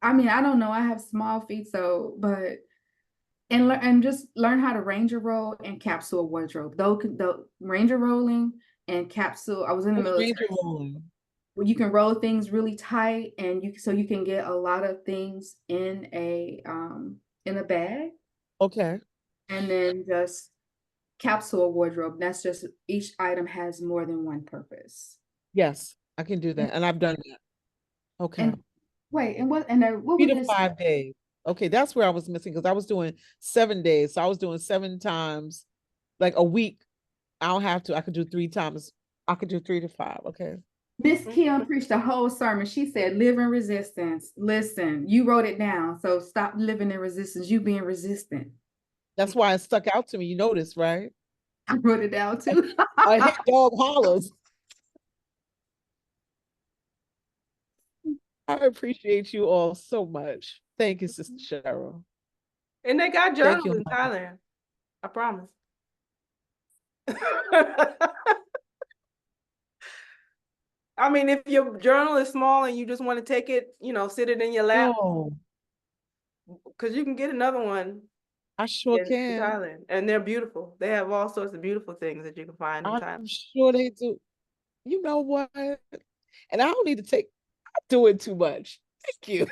I mean, I don't know, I have small feet, so but and just learn how to ranger roll and capsule wardrobe. Though the ranger rolling and capsule, I was in the
What's
military.
Ranger rolling?
Where you can roll things really tight and you can get a lot of things in a bag,
Okay.
and then just capsule wardrobe. That's just each item has more than one purpose.
Yes, I can do that. And I've done that. Okay.
And wait, what
Three
was
to
this?
5 days. Okay, that's where I was missing because I was doing 7 days. So I was doing 7 times, like a week. I don't have to. I could do 3 times. I could do 3 to 5. Okay.
Miss
Mhm.
Kim preached a whole sermon. She said, "Live in resistance." Listen, you wrote it down, so stop living in resistance. You being resistant.
That's why it stuck out to me. You notice, right?
I wrote it down too.
A hit dog hollers. I appreciate you all so much. Thank you, Sister Cheryl.
And they got
Thank
journals
you.
in Thailand. I promise. I mean, if your journal is small and you just want to take it, sit it in your lap.
No,
because you can get another one
I sure
in
can.
Thailand, and they're beautiful. They have all sorts of beautiful things that you can find in
I'm
Thailand.
sure they do. You know what? And I don't need to take, I'm doing too much. Thank you.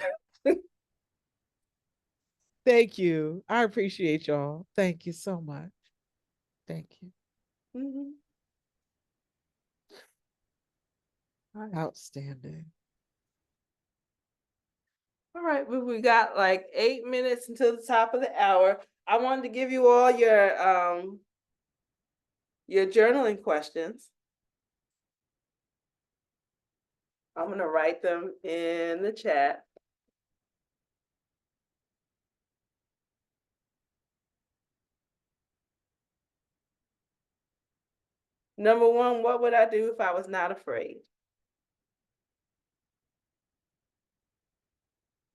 Thank you. I appreciate y'all. Thank you so much. Thank you.
Mhm.
Outstanding.
All right, we got like 8 minutes until the top of the hour. I wanted to give you all your journaling questions. I'm gonna write them in the chat. Number one, what would I do if I was not afraid?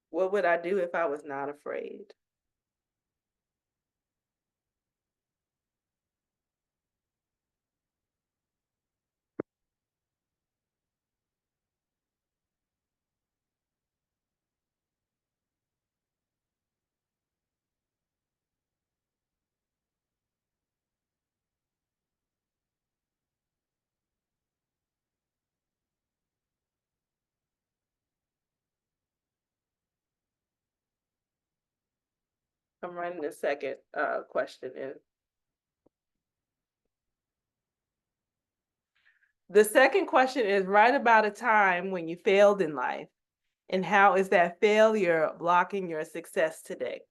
What would I do if I was not afraid? I'm writing the second question in. The second question is, write about a time when you failed in life, and how is that failure blocking your success today?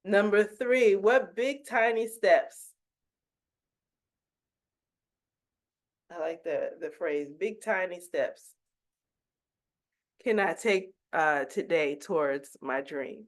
Number three, what big tiny steps? I like the phrase, big tiny steps can I take today towards my dreams?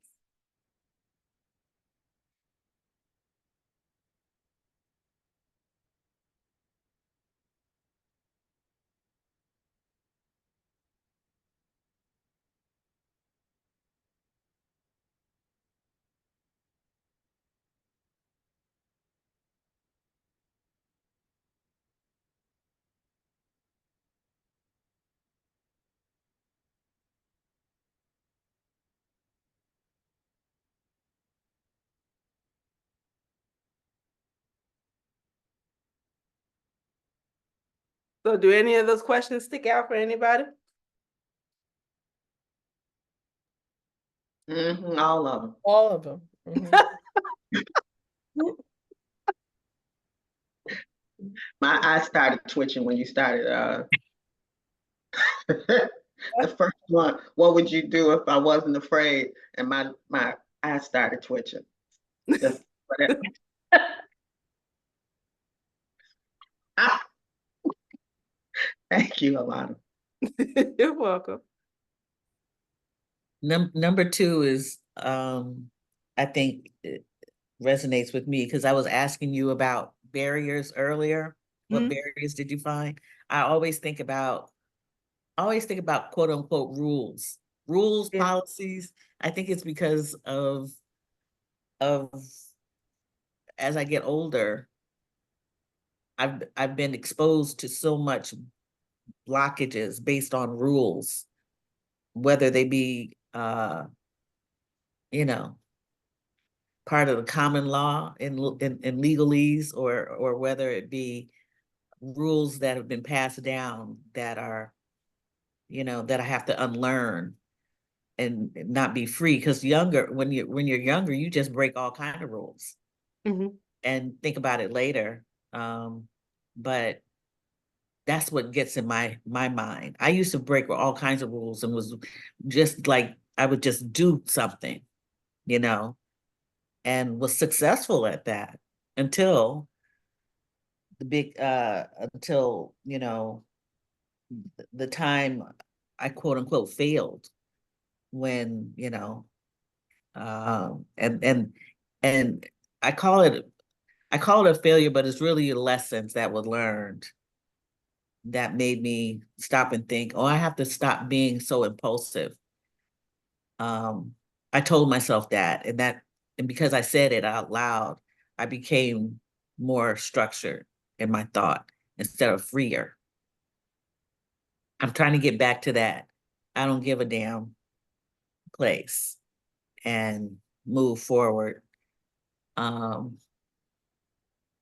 So do any of those questions stick out for anybody?
All of them.
All of them.
My eyes started twitching when you started. The first one, what would you do if I wasn't afraid? And my eyes started twitching. Just whatever. Ah, thank you, Alana.
You're welcome.
Number two is, I think it resonates with me because I was asking you about barriers earlier. What barriers did you find? I always think about quote unquote rules,
Yeah.
policies. I think it's because of as I get older, I've been exposed to so much blockages based on rules, whether they be you know, part of the common law in legalese, or whether it be rules that have been passed down that are, that I have to unlearn and not be free. Because when you're younger, you just break all kind of rules and think about it later. But that's what gets in my mind. I used to break all kinds of rules and was just like, I would just do something, and was successful at that until the time I quote unquote failed. when, and I call it a failure, but it's really lessons that were learned that made me stop and think, oh, I have to stop being so impulsive. I told myself that, and because I said it out loud, I became more structured in my thought instead of freer. I'm trying to get back to that. I don't give a damn place and move forward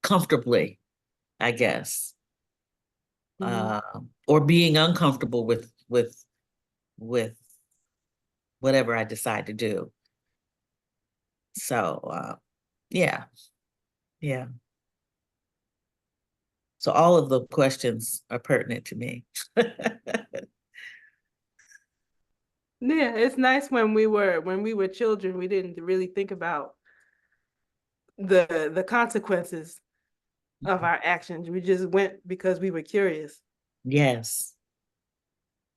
comfortably, I guess. Or being uncomfortable with whatever I decide to do. So yeah. So all of the questions are pertinent to me.
Yeah, it's nice when we were children, we didn't really think about the consequences of our actions. We just went because we were curious.
Yes.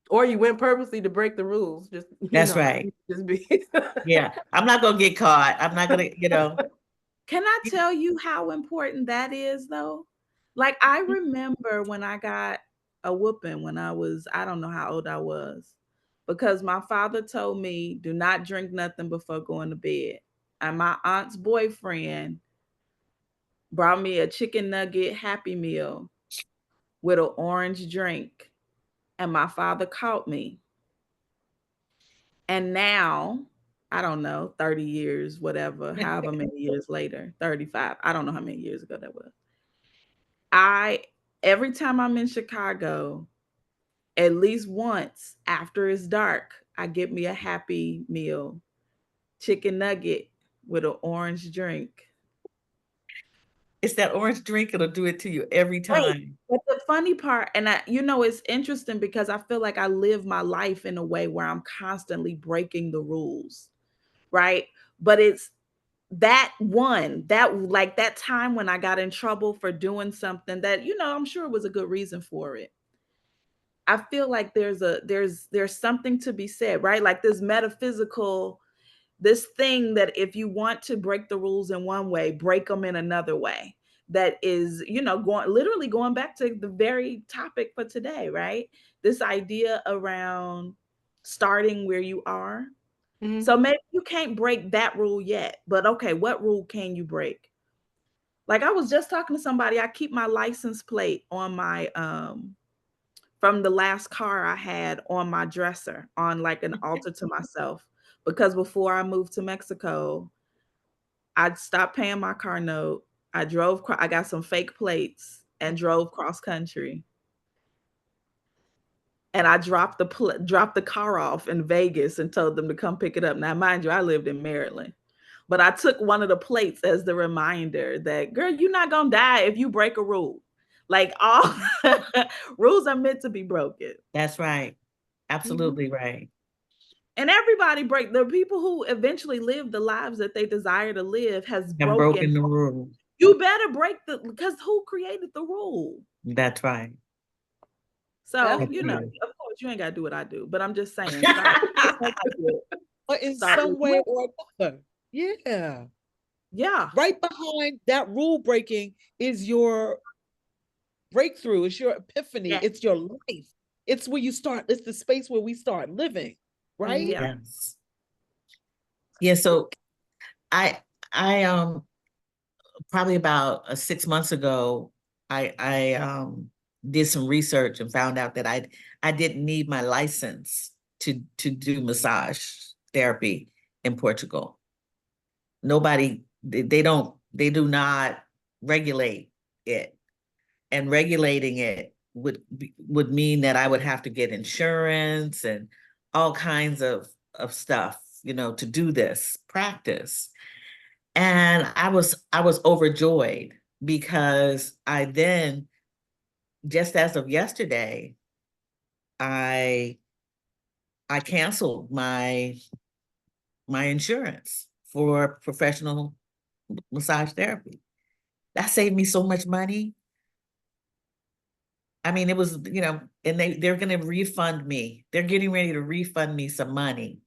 Or you went purposely to break the rules. Just
That's right.
Just be
Yeah. I'm not gonna get caught. I'm not gonna,
Can I tell you how important that is though? Like I remember when I got a whooping when I don't know how old I was, because my father told me, do not drink nothing before going to bed. And my aunt's boyfriend brought me a chicken nugget Happy Meal with an orange drink. And my father caught me. And now, I don't know, 30 years, whatever, however many years later, 35, I don't know how many years ago that was. Every time I'm in Chicago, at least once after it's dark, I get me a Happy Meal chicken nugget with an orange drink.
It's that orange drink, it'll do it to you every time.
But the funny part, and it's interesting because I feel like I live my life in a way where I'm constantly breaking the rules, right? But it's that time when I got in trouble for doing something that, I'm sure it was a good reason for it. I feel like there's something to be said, right? Like this thing that if you want to break the rules in one way, break them in another way. That is, going back to the very topic for today, right? This idea around starting where you are. So maybe you can't break that rule yet, but okay, what rule can you break? Like I was just talking to somebody, I keep my license plate on my from the last car I had on my dresser on like an altar to myself, because before I moved to Mexico, I stopped paying my car note. I got some fake plates and drove cross country. And I dropped the car off in Vegas and told them to come pick it up. Now, mind you, I lived in Maryland, but I took one of the plates as the reminder that, girl, you're not gonna die if you break a rule. Like all rules are meant to be broken.
That's right. Absolutely right.
And everybody the people who eventually live the lives that they desire to live has
And broken the rule.
You better break because who created the rule?
That's right.
So, of course you ain't got to do what I do, but I'm just saying, start.
But in some way or another. Yeah.
Yeah.
Right behind that rule breaking is your breakthrough, it's your epiphany, it's your life. It's where you start, it's the space where we start living, right?
Yes. Yeah, so I probably about 6 months ago, I did some research and found out that I didn't need my license to do massage therapy in Portugal. Nobody, they do not regulate it, and regulating it would mean that I would have to get insurance and all kinds of stuff, to do this practice. And I was overjoyed because I then, just as of yesterday, I canceled my insurance for professional massage therapy. That saved me so much money. I mean, it was, and they're going to refund me. They're getting ready to refund me some money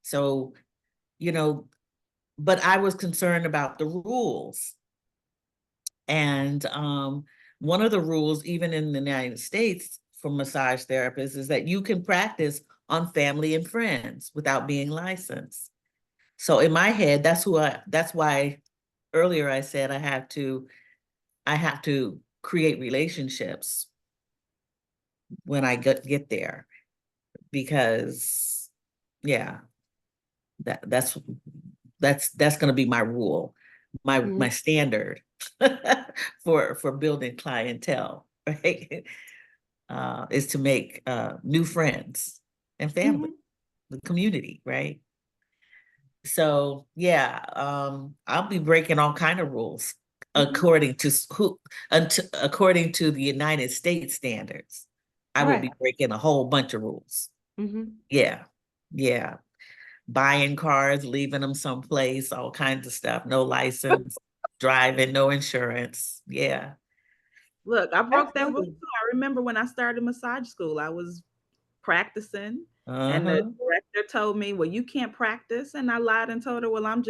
So, you know, but I was concerned about the rules. And one of the rules, even in the United States for massage therapists, is that you can practice on family and friends without being licensed. So in my head, that's why earlier I said I have to create relationships when I get there, because yeah, that's going to be my rule, my standard for building clientele, right? Is to make new friends and family, the community, right? So yeah, I'll be breaking all kind of rules according to according to the United States standards. I will be
Right.
breaking a whole bunch of rules. Yeah, yeah. Buying cars, leaving them someplace, all kinds of stuff. No license, driving, no insurance. Yeah.
Look, I broke that rule
Absolutely.
too. I remember when I started massage school, I was practicing and the
Uh-huh.
director told me, well, you can't practice. And I lied and told her, well, I'm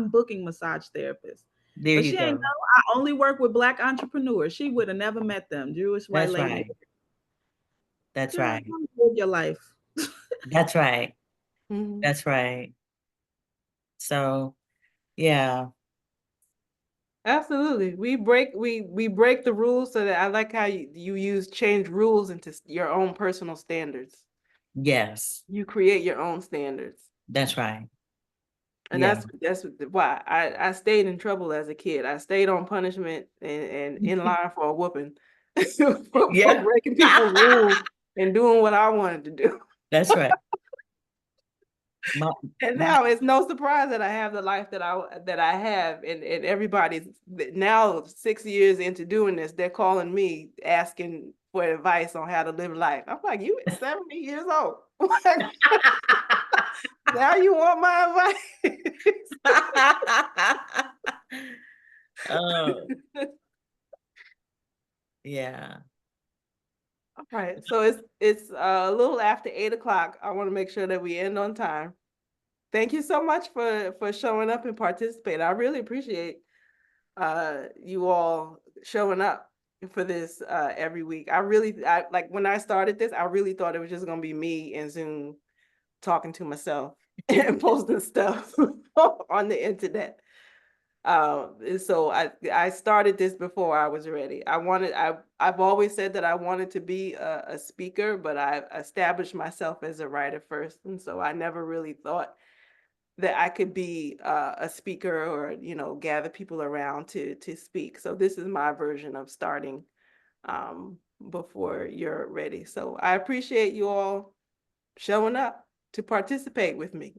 booking massage therapists.
There
But
you
she ain't
go.
know I only work with Black entrepreneurs. She would have never met them. Jewish white
That's
lady.
right. That's
Girl,
right.
live your life.
That's right.
Mhm.
That's right. So yeah.
Absolutely. We break the rules so that I like how you use change rules into your own personal standards.
Yes.
You create your own standards.
That's right.
And
Yeah.
that's why I stayed in trouble as a kid. I stayed on punishment and in line for a whooping for
Yeah.
breaking people's rules and doing what I wanted to do.
That's right. My,
And
my,
now it's no surprise that I have the life that I have, and everybody's now 6 years into doing this, they're calling me asking for advice on how to live life. I'm like, you 70 years old. Now you want my
oh,
advice?
yeah.
All right, so it's a little after 8 o'clock. I want to make sure that we end on time. Thank you so much for showing up and participating. I really appreciate you all showing up for this every week. I like when I started this, I really thought it was just gonna be me and Zoom talking to myself and posting stuff on the internet. So I started this before I was ready. I've always said that I wanted to be a speaker, but I established myself as a writer first, and so I never really thought that I could be a speaker or gather people around to speak. So this is my version of starting before you're ready. So I appreciate you all showing up to participate with me.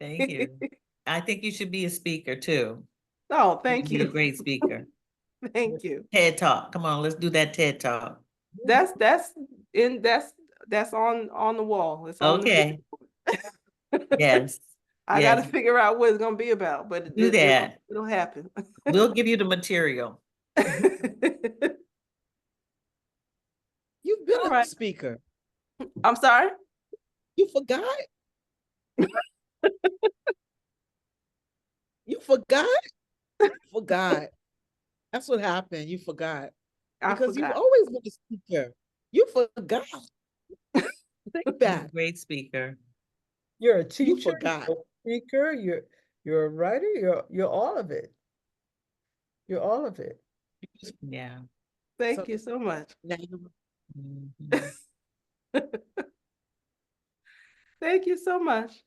Thank you. I think you should be a speaker too.
Oh,
You
thank
should be a
you.
great speaker.
Thank you.
TED Talk. Come on, let's do that TED Talk.
That's in that's on the wall. It's on the
Okay.
vision.
Yes.
I got to
Yes.
figure out what it's gonna be about, but
Do that.
it'll happen.
We'll give you the material.
You've been
All
a
right.
speaker.
I'm sorry.
You forgot? You forgot? Forgot. That's what happened. You forgot.
I
Because you've
forgot.
always been a speaker. You forgot. Think back.
Great speaker.
You're a
You
teacher,
forgot.
you're a speaker, you're a writer, you're all of it. You're all of it.
Yeah.
Thank
So
you so much.
now you
Mhm.
Thank you so much.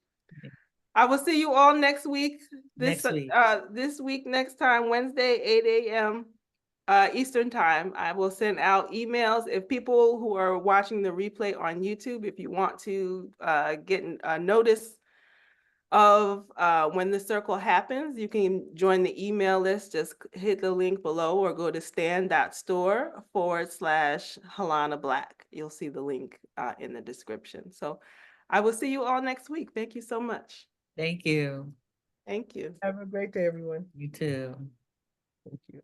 I will see you all next week.
Next week.
This week, next time, Wednesday, 8 a.m. Eastern time. I will send out emails. If people who are watching the replay on YouTube, if you want to get a notice of when the circle happens, you can join the email list. Just hit the link below or go to stan.store/Halona Black. You'll see the link in the description. So I will see you all next week. Thank you so much.
Thank you.
Thank you.
Have a great day, everyone.
You too.
Thank you.